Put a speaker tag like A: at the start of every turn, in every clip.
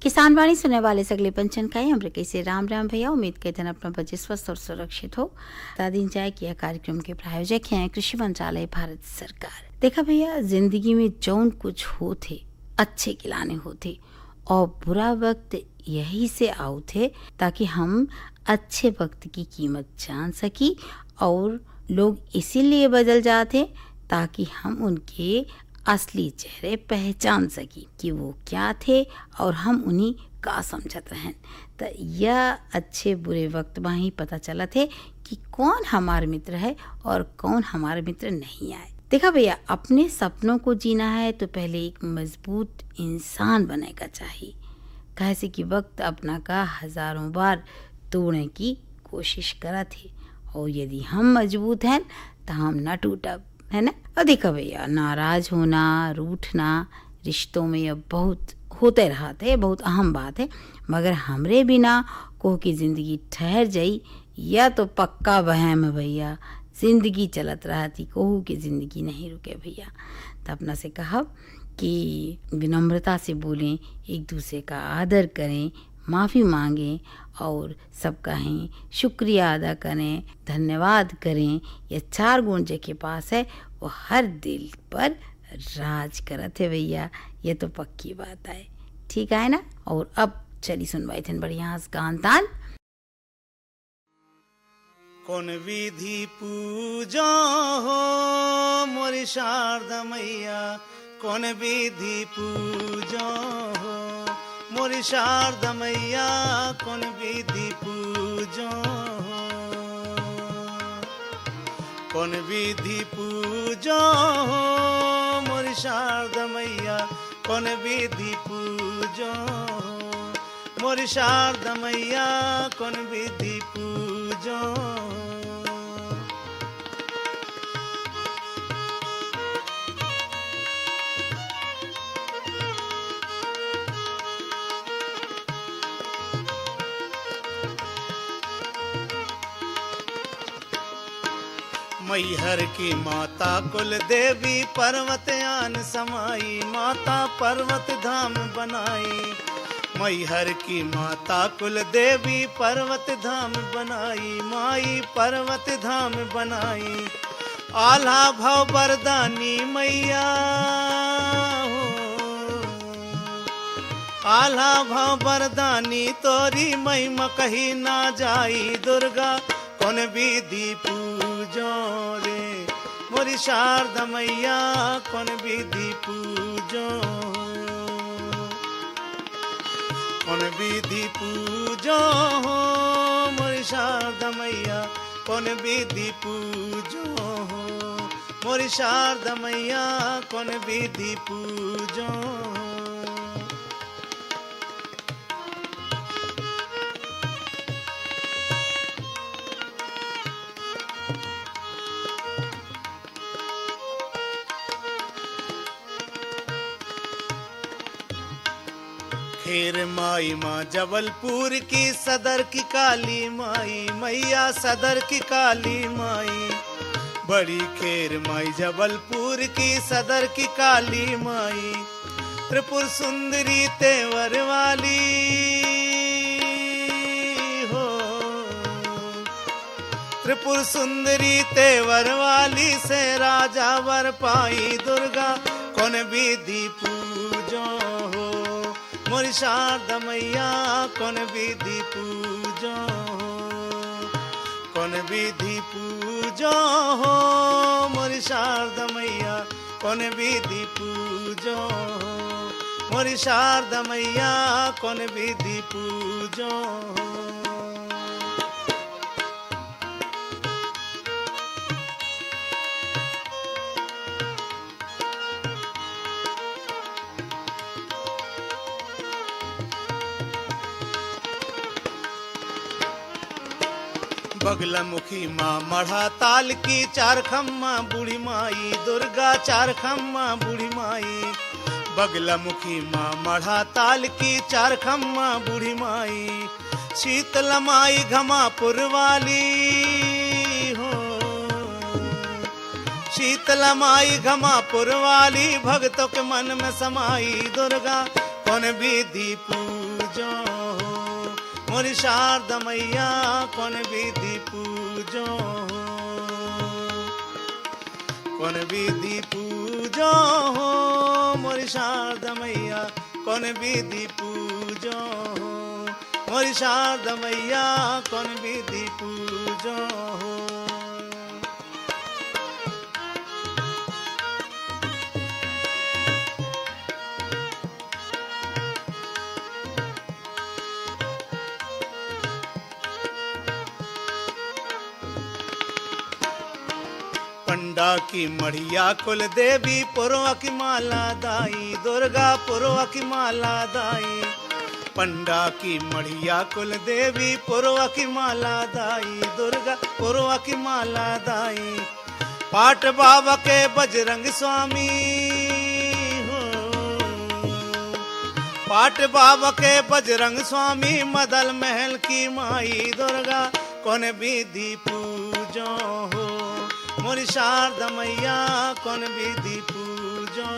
A: किसान वाणी सुनने वाले सगले पंचन का ही अमृत से राम राम भैया। उम्मीद करते हैं अपना बच्चे स्वस्थ और सुरक्षित हो। बता दी जाए कि यह कार्यक्रम के प्रायोजक हैं कृषि मंत्रालय भारत सरकार। देखा भैया, जिंदगी में जौन कुछ होते अच्छे खिलाने होते और बुरा वक्त यही से आओ थे ताकि हम अच्छे वक्त की कीमत जान सकी, और लोग इसीलिए बदल जाते ताकि हम उनके असली चेहरे पहचान सकी कि वो क्या थे और हम उन्हीं का समझत रहें। तो यह अच्छे बुरे वक्त में ही पता चला थे कि कौन हमारे मित्र है और कौन हमारे मित्र नहीं आए। देखा भैया, अपने सपनों को जीना है तो पहले एक मजबूत इंसान बनेगा चाहिए। कैसे कि वक्त अपना का हजारों बार तोड़ने की कोशिश करा थे, और यदि हम मजबूत हैं तो हम न टूटब, है ना। और देखा भैया, नाराज होना, रूठना रिश्तों में अब बहुत होते रहते, बहुत अहम बात है। मगर हमरे बिना कोह की जिंदगी ठहर जाई या तो पक्का वहम है भैया। जिंदगी चलत रहती, कोहू की जिंदगी नहीं रुके भैया। तो अपना से कहा कि विनम्रता से बोलें, एक दूसरे का आदर करें, माफ़ी मांगें और सब कहें, शुक्रिया अदा करें, धन्यवाद करें। ये 4 गुण जिसके पास है वो हर दिल पर राज करत है भैया। ये तो पक्की बात है, ठीक है ना। और अब चली सुनवाई थे बढ़िया गान तान।
B: कौन विधि पूजा हो मोरी शारदा मैया, कौन विधि पूजा हो मोरी शारदा मैया, कौन विधि पूजा हो, कौन विधि पूजा हो मोरी शारदा मैया, कौन विधि पूजा हो मोरी शारदा मैया, कौन विधि पूजा। मैहर की माता कुल देवी पर्वत आन समाई, माता पर्वत धाम बनाई। मैहर की माता कुल देवी पर्वत धाम बनाई, माई पर्वत धाम बनाई। आल्हा भव वरदानी मैया हो, आल्हा भव वरदानी तोरी महिमा कही ना जाई। दुर्गा कौन विधि पूजो रे मोरी शारदा मैया, कौन विधि पूजो, कौन विधि पूजो हो मोरी शारदा मैया, कौन विधि पूजो हो मोरी शारदा मैया, कौन विधि पूजो। खेर माई माँ जबलपुर की सदर की काली माई, मैया सदर की काली माई। बड़ी खेर माई जबलपुर की सदर की काली माई। त्रिपुर सुंदरी तेवर वाली हो, त्रिपुर सुंदरी तेवर वाली से राजा वर पाई। दुर्गा कौन विधि पूजो हो मोरी शारदा मैया, कौन विधि पूजो, कौन विधि पूजो हो मोरी शारदा मैया, कौन विधि पूजो मोरी शारदा मैया, कौन विधि पूजो। बगला मुखी माँ मढ़ा ताल की 4 खम्मा बूढ़ी माई। दुर्गा 4 खम्मा बूढ़ी माई। बगला मुखी माँ मढ़ा ताल की 4 खम्मा बूढ़ी माई। शीतला माई घमापुर वाली शीतला माई घमापुर वाली भक्तों के मन में समाई दुर्गा कौन विधि पूजो मोरी शारदा मैया कौन विधि पूजो कौन विधि पूजो मोरी शारदा मैया कौन विधि पूजो मोरी शारदा मैया कौन विधि पूजो। पंडा की मढ़िया कुल देवी पुरवा की माला दाई दुर्गा पुरवा की माला दाई पंडा की मढ़िया कुल देवी पुरवा की माला दाई दुर्गा पुरवा की माला दाई पाट बाबा के बजरंग स्वामी हो पाट बाबा के बजरंग स्वामी मदल महल की माई दुर्गा कौन विधि पूजो हो मोरी शारदा मैया कौन विधि पूजो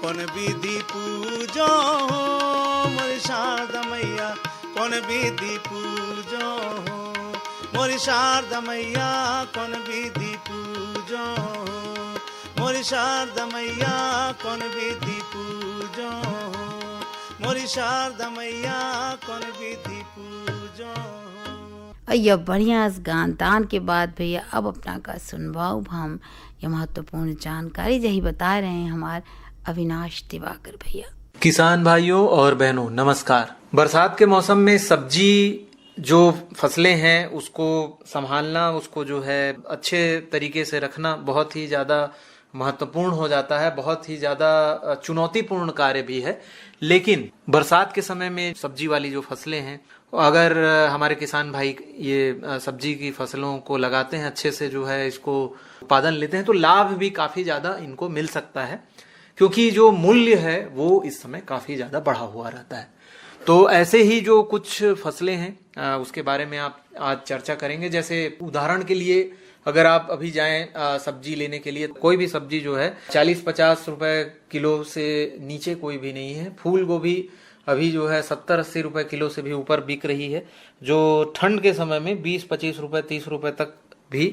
B: कौन विधि पूजो मोरी शारदा मैया कौन विधि पूजो मोरी शारदा मैया कौन विधि पूजो मोरी शारदा मैया कौन विधि पूजो मोरी शारदा मैया कौन विधि पूजो।
A: यह बढ़िया गान दान के बाद भैया अब अपना का सुनवाओ हम यह महत्वपूर्ण जानकारी यही बता रहे हैं हमारे अविनाश दिवाकर भैया।
C: किसान भाइयों और बहनों नमस्कार। बरसात के मौसम में सब्जी जो फसलें हैं उसको संभालना, उसको जो है अच्छे तरीके से रखना बहुत ही ज्यादा महत्वपूर्ण हो जाता है, बहुत ही ज्यादा चुनौतीपूर्ण कार्य भी है। लेकिन बरसात के समय में सब्जी वाली जो फसलें हैं, अगर हमारे किसान भाई ये सब्जी की फसलों को लगाते हैं, अच्छे से जो है इसको उत्पादन लेते हैं, तो लाभ भी काफी ज्यादा इनको मिल सकता है, क्योंकि जो मूल्य है वो इस समय काफी ज्यादा बढ़ा हुआ रहता है। तो ऐसे ही जो कुछ फसलें हैं उसके बारे में आप आज चर्चा करेंगे। जैसे उदाहरण के लिए अगर आप अभी जाएं सब्जी लेने के लिए, कोई भी सब्जी जो है 40-50 रुपए किलो से नीचे कोई भी नहीं है। फूल गोभी अभी जो है 70-80 रुपए किलो से भी ऊपर बिक रही है, जो ठंड के समय में 20-25 रुपए 30 रुपए तक भी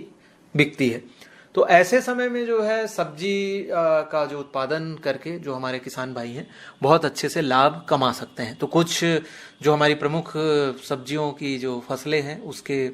C: बिकती है। तो ऐसे समय में जो है सब्जी का जो उत्पादन करके जो हमारे किसान भाई हैं बहुत अच्छे से लाभ कमा सकते हैं। तो कुछ जो हमारी प्रमुख सब्जियों की जो फसलें हैं उसके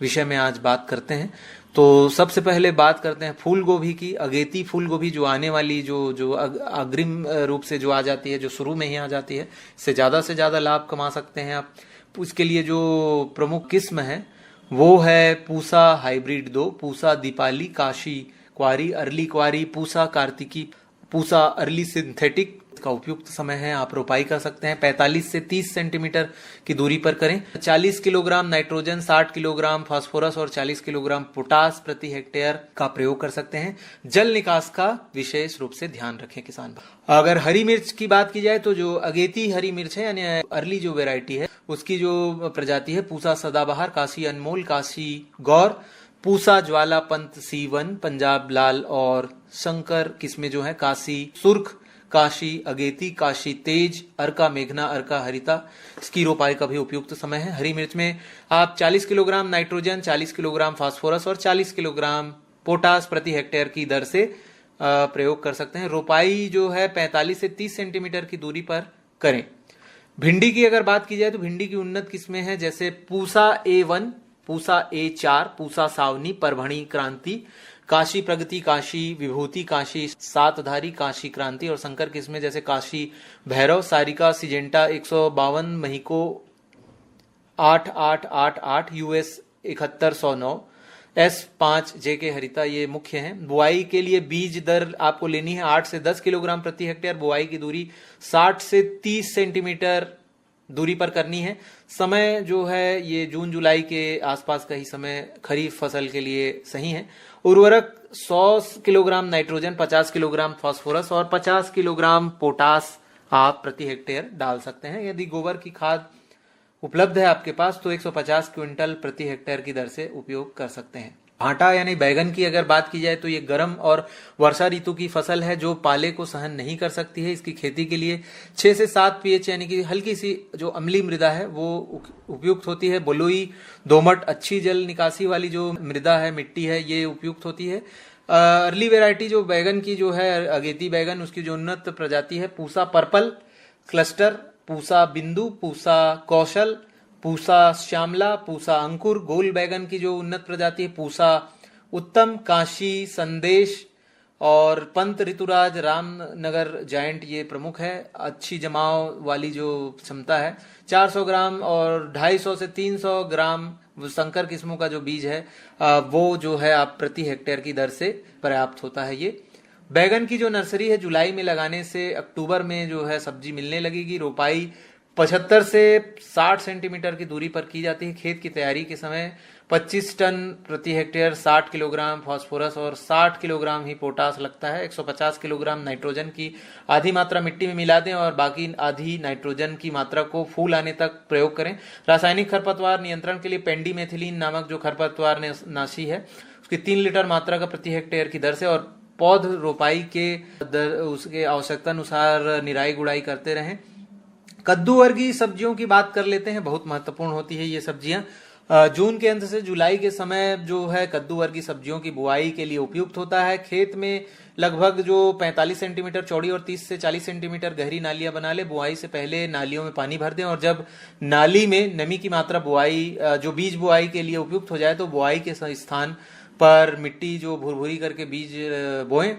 C: विषय में आज बात करते हैं। तो सबसे पहले बात करते हैं फूल गोभी की। अगेती फूल गोभी जो आने वाली जो अग्रिम रूप से जो आ जाती है, जो शुरू में ही आ जाती है, इससे ज्यादा लाभ कमा सकते हैं आप। इसके लिए जो प्रमुख किस्म है वो है पूसा हाइब्रिड 2, पूसा दीपाली, काशी क्वारी, अर्ली क्वारी, पूसा कार्तिकी, पूसा अर्ली सिंथेटिक का उपयुक्त समय है। आप रोपाई कर सकते हैं 45 से 30 सेंटीमीटर की दूरी पर करें। 40 किलोग्राम नाइट्रोजन, 60 किलोग्राम फास्फोरस और 40 किलोग्राम पोटास प्रति हेक्टेयर का प्रयोग कर सकते हैं। जल निकास का विशेष रूप से ध्यान रखें किसान भाई। अगर हरी मिर्च की बात की जाए तो जो अगेती हरी मिर्च है यानी अर्ली जो वेराइटी है उसकी जो प्रजाति है पूसा सदाबहार, काशी अनमोल, काशी गौर, पूसा ज्वालापंत C1, पंजाब लाल और शंकर किस्में जो है काशी सुर्ख, काशी अगेती, काशी तेज, अर्का मेघना, अर्का हरिता, इसकी रोपाई का भी उपयुक्त समय है। हरी मिर्च में आप 40 किलोग्राम नाइट्रोजन, 40 किलोग्राम फास्फोरस और 40 किलोग्राम पोटास प्रति हेक्टेयर की दर से प्रयोग कर सकते हैं। रोपाई जो है 45 से 30 सेंटीमीटर की दूरी पर करें। भिंडी की अगर बात की जाए तो भिंडी की उन्नत किस्में हैं जैसे पूसा A1, पूसा A4, पूसा सावनी, परभणी क्रांति, काशी प्रगति, काशी विभूति, काशी सातधारी, काशी क्रांति और संकर किस्में जैसे Kashi Bhairav, Sarika Syngenta 152, महीको 8888, US 7109, S5 JK हरिता, ये मुख्य हैं। बुआई के लिए बीज दर आपको लेनी है 8 से 10 किलोग्राम प्रति हेक्टेयर। बुआई की दूरी 60 से 30 सेंटीमीटर दूरी पर करनी है। समय जो है ये जून जुलाई के आसपास का ही समय खरीफ फसल के लिए सही है। उर्वरक 100 किलोग्राम नाइट्रोजन, 50 किलोग्राम फास्फोरस और 50 किलोग्राम पोटास आप प्रति हेक्टेयर डाल सकते हैं। यदि गोबर की खाद उपलब्ध है आपके पास तो 150 क्विंटल प्रति हेक्टेयर की दर से उपयोग कर सकते हैं। भाटा यानी बैगन की अगर बात की जाए तो ये गर्म और वर्षा ऋतु की फसल है जो पाले को सहन नहीं कर सकती है। इसकी खेती के लिए 6 से 7 पीएच यानी कि हल्की सी जो अम्लीय मृदा है वो उपयुक्त होती है। बलुई, दोमट, अच्छी जल निकासी वाली जो मृदा है, मिट्टी है, ये उपयुक्त होती है। अर्ली वेराइटी जो बैगन की जो है अगेती बैगन, उसकी जो उन्नत प्रजाति है पूसा पर्पल, क्लस्टर, पूसा बिंदु, पूसा कौशल, पूसा श्यामला, पूसा अंकुर। गोल बैगन की जो उन्नत प्रजाति है पूसा उत्तम, काशी, संदेश और पंत ऋतुराज, रामनगर जायंट ये प्रमुख है। अच्छी जमाव वाली जो क्षमता है 400 ग्राम और 250 से 300 ग्राम संकर किस्मों का जो बीज है वो जो है आप प्रति हेक्टेयर की दर से पर्याप्त होता है। ये बैगन की जो नर्सरी है जुलाई में लगाने से अक्टूबर में जो है सब्जी मिलने लगेगी। रोपाई 75 से 60 सेंटीमीटर की दूरी पर की जाती है। खेत की तैयारी के समय 25 टन प्रति हेक्टेयर, 60 किलोग्राम फास्फोरस और 60 किलोग्राम ही पोटास लगता है। 150 किलोग्राम नाइट्रोजन की आधी मात्रा मिट्टी में मिला दें और बाकी आधी नाइट्रोजन की मात्रा को फूल आने तक प्रयोग करें। रासायनिक खरपतवार नियंत्रण के लिए पेंडीमेथिलीन नामक जो खरपतवार नाशी है उसकी 3 लीटर मात्रा का प्रति हेक्टेयर की दर से और पौध रोपाई के उसके आवश्यकता अनुसार निराई गुड़ाई करते रहें। कद्दू वर्गीय सब्जियों की बात कर लेते हैं, बहुत महत्वपूर्ण होती है ये सब्जियां। जून के अंत से जुलाई के समय जो है कद्दू वर्गीय सब्जियों की बुआई के लिए उपयुक्त होता है। खेत में लगभग जो 45 सेंटीमीटर चौड़ी और 30 से 40 सेंटीमीटर गहरी नालियां बना ले। बुआई से पहले नालियों में पानी भर दें और जब नाली में नमी की मात्रा बुआई जो बीज बुआई के लिए उपयुक्त हो जाए तो बुआई के स्थान पर मिट्टी जो भुरभुरी करके बीज बोएं।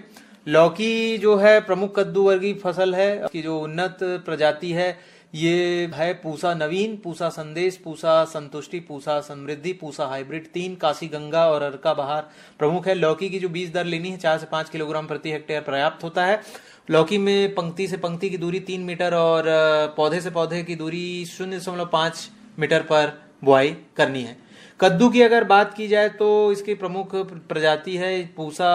C: लौकी जो है प्रमुख कद्दू वर्गीय फसल है कि जो उन्नत प्रजाति है ये है पूसा नवीन, पूसा संदेश, पूसा संतुष्टि, पूसा समृद्धि, पूसा हाइब्रिड। 3 काशी गंगा और अर्का बहार प्रमुख है। लौकी की जो बीज दर लेनी है 4 से 5 किलोग्राम प्रति हेक्टेयर पर्याप्त होता है। लौकी में पंक्ति से पंक्ति की दूरी 3 मीटर और पौधे से पौधे की दूरी 0.5 मीटर पर बुआई करनी है। कद्दू की अगर बात की जाए तो इसकी प्रमुख प्रजाति है पूसा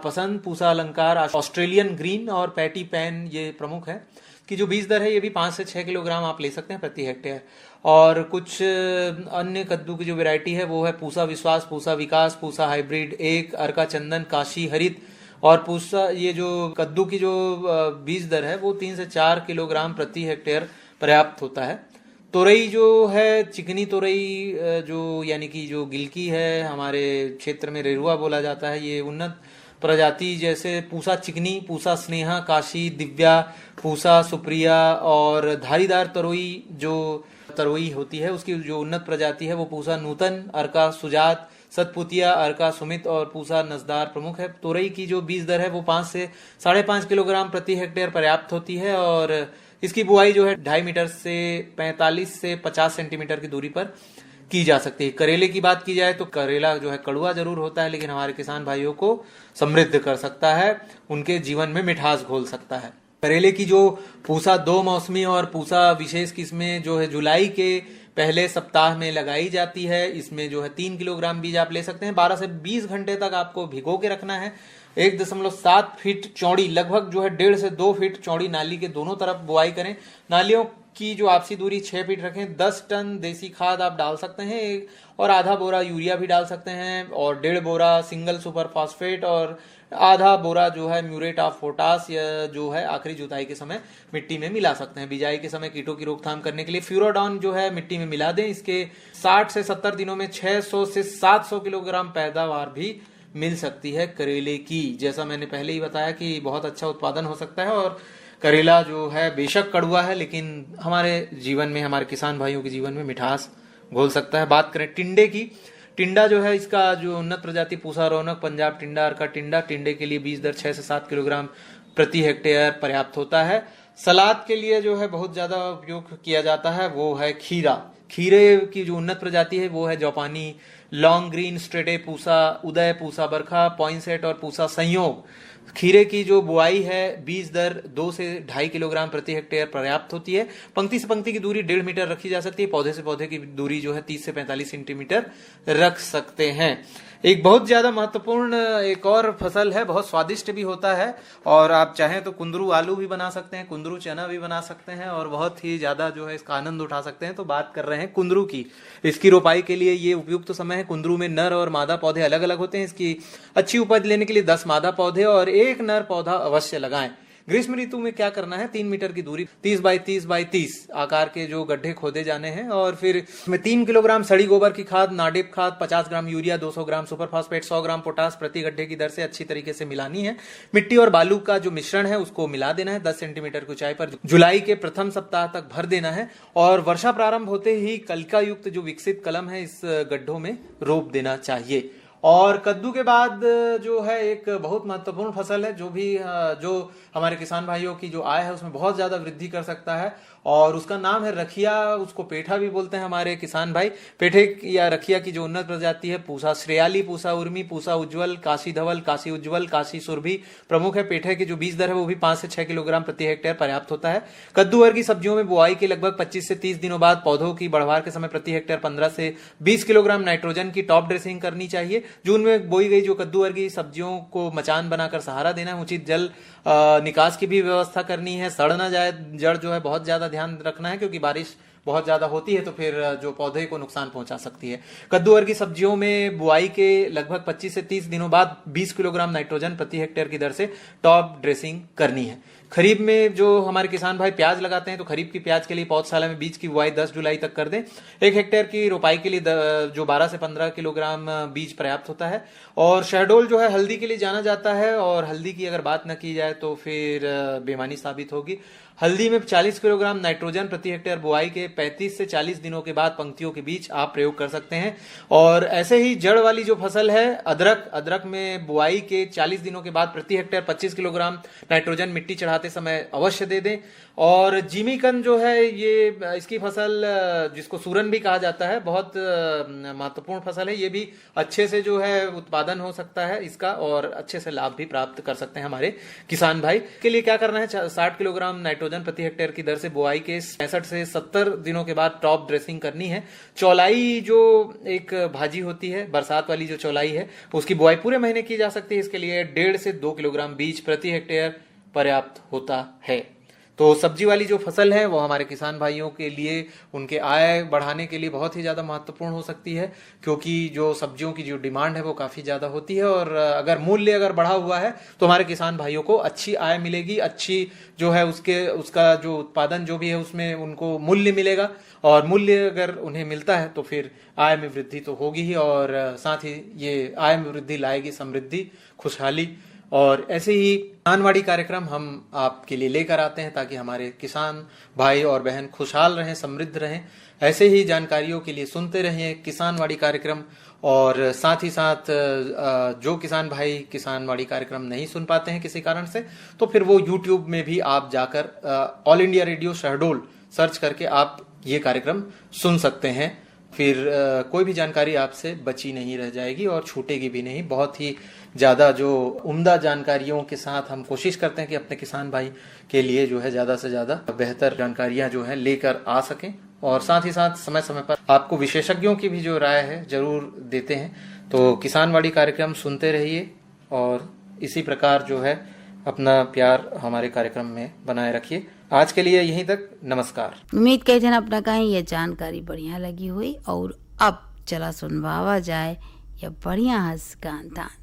C: पसंद, पूसा अलंकार, ऑस्ट्रेलियन ग्रीन और पैटी पैन, ये प्रमुख है कि जो बीज दर है ये भी 5 से 6 किलोग्राम आप ले सकते हैं प्रति हेक्टेयर। और कुछ अन्य कद्दू की जो वैरायटी है वो है पूसा विश्वास, पूसा विकास, पूसा हाइब्रिड 1, अर्का चंदन, काशी हरित और पूसा। ये जो कद्दू की जो बीज दर है वो 3 से 4 किलोग्राम प्रति हेक्टेयर पर्याप्त होता है। तोरई जो है चिकनी तोरई जो यानी कि जो गिलकी है, हमारे क्षेत्र में रेरुआ बोला जाता है, ये उन्नत प्रजाति जैसे पूसा चिकनी, पूसा स्नेहा, काशी, दिव्या, पूसा सुप्रिया और धारीदार तरोई जो तरोई होती है उसकी जो उन्नत प्रजाति है वो पूसा नूतन, अर्का सुजात, सतपुतिया, अर्का सुमित और पूसा नजदार प्रमुख है। तोरई की जो बीज दर है वो 5 से 5.5 किलोग्राम प्रति हेक्टेयर पर्याप्त होती है और इसकी बुआई जो है 2.5 मीटर से 45 से 50 सेंटीमीटर की दूरी पर की जा सकती है। करेले की बात की जाए तो करेला जो है कड़वा जरूर होता है लेकिन हमारे किसान भाइयों को समृद्ध कर सकता है, उनके जीवन में मिठास घोल सकता है। करेले की जो पूसा 2 मौसमी और पूसा विशेष किस्में जो है जुलाई के पहले सप्ताह में लगाई जाती है। इसमें जो है 3 किलोग्राम बीज आप ले सकते हैं। 12 से 20 घंटे तक आपको भिगो के रखना है। 1.7 फीट चौड़ी, लगभग जो है 1.5 से 2 फीट चौड़ी नाली के दोनों तरफ बुआई करें। नालियों की जो आपसी दूरी 6 फीट रखें। 10 टन देसी खाद आप डाल सकते हैं और आधा बोरा यूरिया भी डाल सकते हैं और 1.5 बोरा सिंगल सुपर फास्फेट और आधा बोरा जो है म्यूरेट ऑफ पोटास या जो है आखिरी जुताई के समय मिट्टी में मिला सकते हैं। बिजाई के समय कीटों की रोकथाम करने के लिए फ्यूरोडॉन जो है मिट्टी में मिला दें। इसके 60 से 70 दिनों में 600 से 700 किलोग्राम पैदावार भी मिल सकती है करेले की। जैसा मैंने पहले ही बताया कि बहुत अच्छा उत्पादन हो सकता है और करेला जो है बेशक कड़वा है लेकिन हमारे जीवन में, हमारे किसान भाइयों के जीवन में मिठास घोल सकता है। बात करें टिंडे की, टिंडा जो है इसका जो उन्नत प्रजाति पूसा रौनक, पंजाब टिंडा, अर्का टिंडा। टिंडे के लिए बीज दर 6 से 7 किलोग्राम प्रति हेक्टेयर पर्याप्त होता है। सलाद के लिए जो है बहुत ज्यादा उपयोग किया जाता है वो है खीरा। खीरे की जो उन्नत प्रजाति है वो है जापानी, लॉन्ग ग्रीन, स्ट्रेटे पूसा, उदय पूसा बरखा, पॉइंसेट और पूसा संयोग। खीरे की जो बुआई है बीज दर 2 से 2.5 किलोग्राम प्रति हेक्टेयर पर्याप्त होती है। पंक्ति से पंक्ति की दूरी 1.5 मीटर रखी जा सकती है। पौधे से पौधे की दूरी जो है 30 से 45 सेंटीमीटर रख सकते हैं। एक बहुत ज्यादा महत्वपूर्ण एक और फसल है, बहुत स्वादिष्ट भी होता है और आप चाहें तो कुंदरू आलू भी बना सकते हैं, कुंदरू चना भी बना सकते हैं और बहुत ही ज्यादा जो है इसका आनंद उठा सकते हैं। तो बात कर रहे हैं कुंदरू की। इसकी रोपाई के लिए ये उपयुक्त समय है। कुंदरू में नर और मादा पौधे अलग अलग होते हैं। इसकी अच्छी उपज लेने के लिए 10 मादा पौधे और 1 नर पौधा अवश्य लगाएं। ग्रीष्म ऋतु में क्या करना है, 3 मीटर की दूरी 30 बाई 30 बाई 30 आकार के जो गड्ढे खोदे जाने हैं और फिर इसमें 3 किलोग्राम सड़ी गोबर की खाद, नाडेप खाद, 50 ग्राम यूरिया, 200 ग्राम सुपर फास्फेट, 100 ग्राम पोटास प्रति गड्ढे की दर से अच्छी तरीके से मिलानी है। मिट्टी और बालू का जो मिश्रण है उसको मिला देना है 10 सेंटीमीटर की ऊंचाई पर। जुलाई के प्रथम सप्ताह तक भर देना है और वर्षा प्रारंभ होते ही कलिका युक्त जो विकसित कलम है इस गड्ढों में रोप देना चाहिए। और कद्दू के बाद जो है एक बहुत महत्वपूर्ण फसल है जो हमारे किसान भाइयों की जो आय है उसमें बहुत ज्यादा वृद्धि कर सकता है और उसका नाम है रखिया। उसको पेठा भी बोलते हैं हमारे किसान भाई। पेठे या रखिया की जो उन्नत प्रजाति है पूसा श्रेयाली, पूसा उर्मी, पूसा उज्जवल, काशी धवल, काशी उज्जवल, काशी सुरभि प्रमुख है। पेठे की जो बीज दर है वो भी 5 से 6 किलोग्राम प्रति हेक्टेयर पर्याप्त होता है। कद्दू वर्गीय सब्जियों में बुआई के लगभग 25 से 30 दिनों बाद पौधों की बढ़वार के समय प्रति हेक्टेयर 15 से 20 किलोग्राम नाइट्रोजन की टॉप ड्रेसिंग करनी चाहिए। जून में बोई गई जो कद्दू वर्गीय सब्जियों को मचान बनाकर सहारा देना है। उचित जल निकास की भी व्यवस्था करनी है। सड़ ना जाए जड़ जो है बहुत ज्यादा ध्यान रखना है क्योंकि बारिश बहुत ज्यादा होती है तो फिर जो पौधे को नुकसान पहुंचा सकती है। कद्दू वर्गीय सब्जियों में बुआई के लगभग 25 से 30 दिनों बाद 20 किलोग्राम नाइट्रोजन प्रति हेक्टेयर की दर से टॉप ड्रेसिंग करनी है। खरीफ में जो हमारे किसान भाई प्याज लगाते हैं तो खरीफ की प्याज के लिए पौधशाला में बीज की बुआई 10 जुलाई तक कर दें। 1 हेक्टेयर की रोपाई के लिए जो 12 से 15 किलोग्राम बीज पर्याप्त होता है। और शहडोल जो है हल्दी के लिए जाना जाता है और हल्दी की अगर बात न की जाए तो फिर बेमानी साबित होगी। हल्दी में 40 किलोग्राम नाइट्रोजन प्रति हेक्टेयर बुआई के 35 से 40 दिनों के बाद पंक्तियों के बीच आप प्रयोग कर सकते हैं। और ऐसे ही जड़ वाली जो फसल है अदरक में बुआई के 40 दिनों के बाद प्रति हेक्टेयर 25 किलोग्राम नाइट्रोजन मिट्टी चढ़ाते समय अवश्य दे दें। और जिमीकंद जो है ये इसकी फसल जिसको सूरन भी कहा जाता है बहुत महत्वपूर्ण फसल है। ये भी अच्छे से जो है उत्पादन हो सकता है इसका और अच्छे से लाभ भी प्राप्त कर सकते हैं हमारे किसान भाई। के लिए क्या करना है, 60 किलोग्राम नाइट्रोजन प्रति हेक्टेयर की दर से बुआई के 65 से 70 दिनों के बाद टॉप ड्रेसिंग करनी है। चौलाई जो एक भाजी होती है, बरसात वाली जो चौलाई है, उसकी बुआई पूरे महीने की जा सकती है। इसके लिए 1.5 से 2 किलोग्राम बीज प्रति हेक्टेयर पर्याप्त होता है। तो सब्जी वाली जो फसल है वो हमारे किसान भाइयों के लिए उनके आय बढ़ाने के लिए बहुत ही ज़्यादा महत्वपूर्ण हो सकती है क्योंकि जो सब्जियों की जो डिमांड है वो काफ़ी ज़्यादा होती है और अगर मूल्य अगर बढ़ा हुआ है तो हमारे किसान भाइयों को अच्छी आय मिलेगी। अच्छी जो है उसका जो उत्पादन जो भी है उसमें उनको मूल्य मिलेगा और मूल्य अगर उन्हें मिलता है तो फिर आय में वृद्धि तो होगी ही और साथ ही ये आय में वृद्धि लाएगी समृद्धि, खुशहाली। और ऐसे ही किसानवाड़ी कार्यक्रम हम आपके लिए लेकर आते हैं ताकि हमारे किसान भाई और बहन खुशहाल रहें, समृद्ध रहें। ऐसे ही जानकारियों के लिए सुनते रहें किसानवाड़ी कार्यक्रम। और साथ ही साथ जो किसान भाई किसानवाड़ी कार्यक्रम नहीं सुन पाते हैं किसी कारण से तो फिर वो YouTube में भी आप जाकर all India radio Shahdol search करके आप ये कार्यक्रम सुन सकते हैं। फिर कोई भी जानकारी आपसे बची नहीं रह जाएगी और छूटेगी भी नहीं। बहुत ही ज़्यादा जो उम्दा जानकारियों के साथ हम कोशिश करते हैं कि अपने किसान भाई के लिए जो है ज़्यादा से ज़्यादा बेहतर जानकारियां जो है लेकर आ सकें और साथ ही साथ समय समय पर आपको विशेषज्ञों की भी जो राय है जरूर देते हैं। तो किसानवाड़ी कार्यक्रम सुनते रहिए और इसी प्रकार जो है अपना प्यार हमारे कार्यक्रम में बनाए रखिए। आज के लिए यहीं तक, नमस्कार।
A: उम्मीद करते हैं अपना कहीं ये जानकारी बढ़िया लगी हुई और अब चला सुनवावा जाए या बढ़िया हंस गान तान।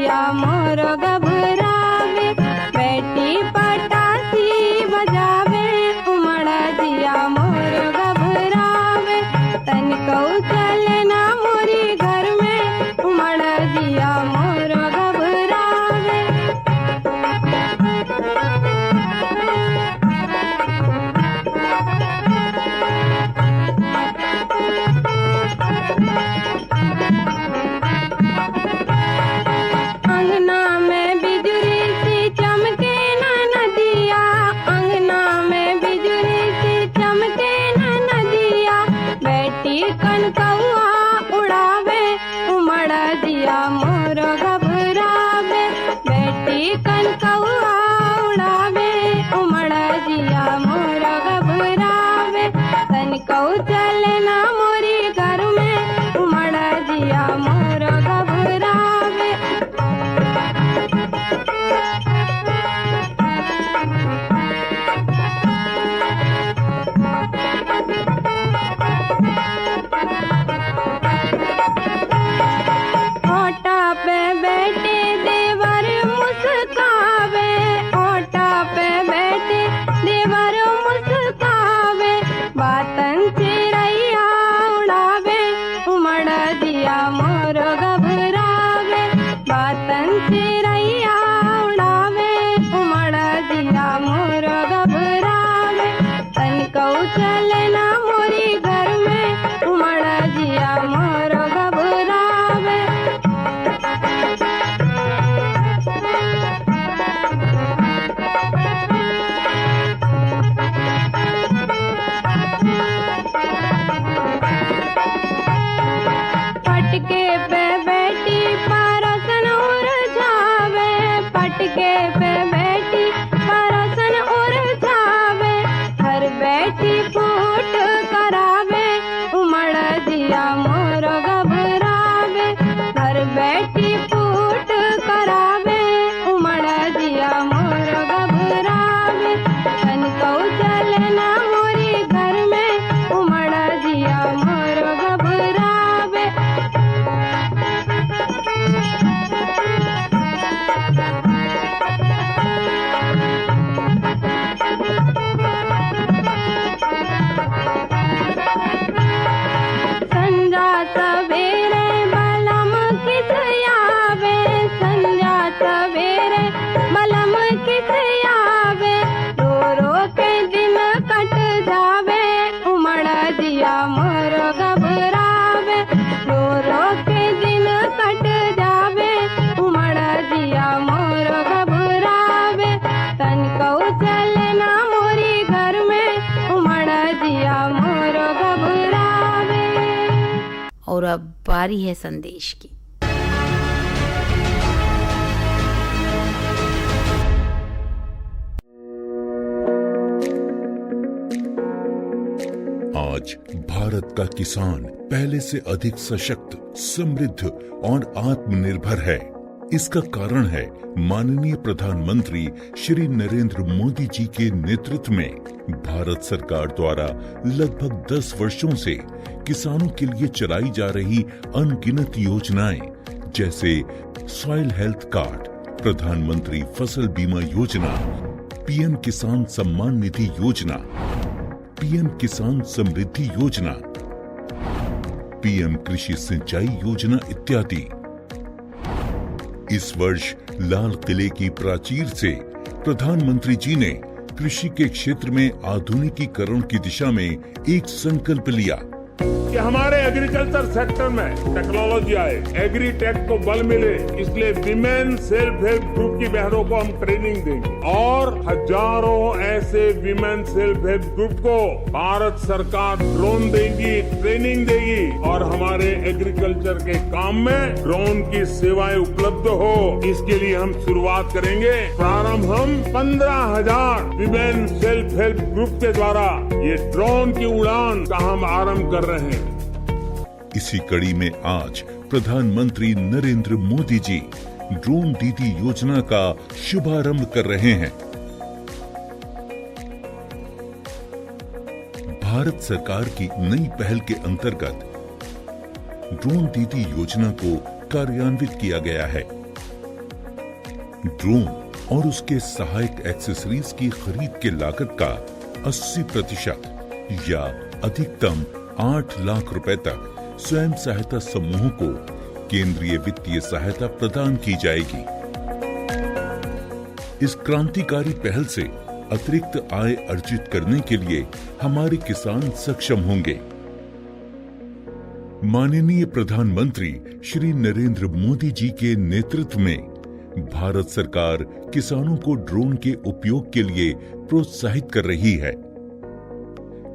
D: जिया मोर घबरावे, बेटी पटासी बजावे, उमड़ जिया मोर घबरावे, तनिको चले ना मोरी घर में, उमड़ जिया मोर घबरावे। अंगना में बिजुली सी चमके ना नदिया, अंगना में बिजुली सी चमके ना नदिया, बेटी कनकौआ उड़ावे, उमड़ जिया मोर घबरावे, बेटी कनकौआ उड़ावे, उमड़ जिया मोर घबरावे, तनिको चले ना मोरी घर में, उमड़ जिया मोर घबरावे। ओटा पे बैठे देवर मुस्कावे, ओटा पे बैठे देवर मुस्कावे, बातन चिड़ैया उड़ावे, उमड़ जिया मोर घबरावे, बातन चिड़ैया उड़ावे, उमड़ जिया मोर घबरावे, तनिको चले ना मोरी घर में, उमड़ जिया मोर घबरावे। पटके पे बैठी परसन उलझावे, पटके पे बैठी परसन उलझावे, हर बैठी फूट करावे, उमड़ जिया मोर घबरावे, हर बैठी फूट करावे, उमड़ जिया मोर घबरावे, तनिको चले ना मोरी घर में, उमड़ जिया मोर घबरावे। संजा सवेरे बलम किस आवे, संजा सवेरे बलम किस आवे, रो रो के दिन कट जावे, उमड़ जिया मोर घबरावे, रो रो के दिन कट जावे, उमड़ जिया मोर घबरावे, तनिको चले ना मोरी घर में, उमड़ जिया मोर घबरावे।
A: और अब बारी है संदेश की।
E: आज भारत का किसान पहले से अधिक सशक्त, समृद्ध और आत्मनिर्भर है। इसका कारण है माननीय प्रधानमंत्री श्री नरेंद्र मोदी जी के नेतृत्व में भारत सरकार द्वारा लगभग 10 वर्षों से किसानों के लिए चलाई जा रही अनगिनत योजनाएं, जैसे सॉइल हेल्थ कार्ड, प्रधानमंत्री फसल बीमा योजना, पीएम किसान सम्मान निधि योजना, पीएम किसान समृद्धि योजना, पीएम कृषि सिंचाई योजना इत्यादि। इस वर्ष लाल किले की प्राचीर से प्रधानमंत्री जी ने कृषि के क्षेत्र में आधुनिकीकरण की दिशा में एक संकल्प लिया
F: कि हमारे एग्रीकल्चर सेक्टर में टेक्नोलॉजी आए, एग्री टेक को बल मिले, इसलिए विमेन सेल्फ हेल्प ग्रुप की बहनों को हम ट्रेनिंग देंगे और हजारों ऐसे विमेन सेल्फ हेल्प ग्रुप को भारत सरकार ड्रोन देगी, ट्रेनिंग देगी और हमारे एग्रीकल्चर के काम में ड्रोन की सेवाएं उपलब्ध हो, इसके लिए हम शुरुआत करेंगे। प्रारंभ हम 15,000 विमेन सेल्फ हेल्प ग्रुप के द्वारा ये ड्रोन की उड़ान का हम आरंभ कर रहे हैं।
E: इसी कड़ी में आज प्रधानमंत्री नरेंद्र मोदी जी ड्रोन दीदी योजना का शुभारंभ कर रहे हैं। भारत सरकार की नई पहल के अंतर्गत ड्रोन दीदी योजना को कार्यान्वित किया गया है। ड्रोन और उसके सहायक एक्सेसरीज की खरीद के लागत का 80% या अधिकतम 8 लाख रुपए तक स्वयं सहायता समूहों को केंद्रीय वित्तीय सहायता प्रदान की जाएगी। इस क्रांतिकारी पहल से अतिरिक्त आय अर्जित करने के लिए हमारे किसान सक्षम होंगे। माननीय प्रधानमंत्री श्री नरेंद्र मोदी जी के नेतृत्व में भारत सरकार किसानों को ड्रोन के उपयोग के लिए प्रोत्साहित कर रही है।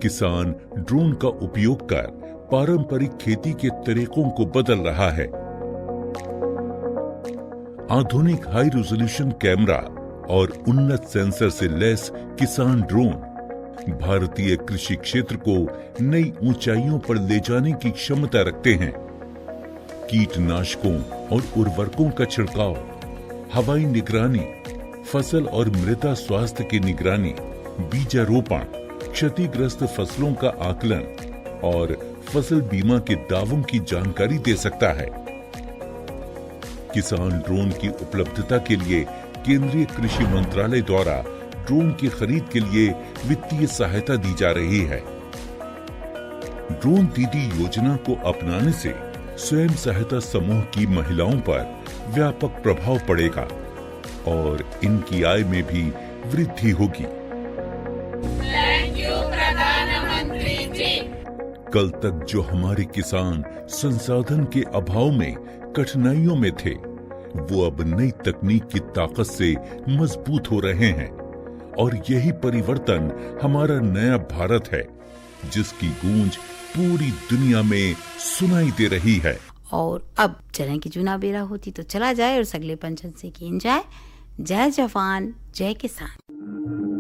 E: किसान ड्रोन का उपयोग कर पारंपरिक खेती के तरीकों को बदल रहा है। आधुनिक हाई रेजोल्यूशन कैमरा और उन्नत सेंसर से लैस किसान ड्रोन भारतीय कृषि क्षेत्र को नई ऊंचाइयों पर ले जाने की क्षमता रखते हैं। कीटनाशकों और उर्वरकों का छिड़काव, हवाई निगरानी, फसल और मृदा स्वास्थ्य की निगरानी, बीजारोपण, क्षतिग्रस्त फसलों का आकलन और फसल बीमा के दावों की जानकारी दे सकता है। किसान ड्रोन की उपलब्धता के लिए केंद्रीय कृषि मंत्रालय द्वारा ड्रोन की खरीद के लिए वित्तीय सहायता दी जा रही है। ड्रोन दीदी योजना को अपनाने से स्वयं सहायता समूह की महिलाओं पर व्यापक प्रभाव पड़ेगा और इनकी आय में भी वृद्धि होगी। प्रधानमंत्री जी। कल तक जो हमारे किसान संसाधन के अभाव में कठिनाइयों में थे, वो अब नई तकनीक की ताकत से मजबूत हो रहे हैं और यही परिवर्तन हमारा नया भारत है, जिसकी गूंज पूरी दुनिया में सुनाई दे रही है।
A: और अब चलें कि चुनाव बेरा होती तो चला जाए और सगले पंचन से की जाए। जय जवान जय किसान।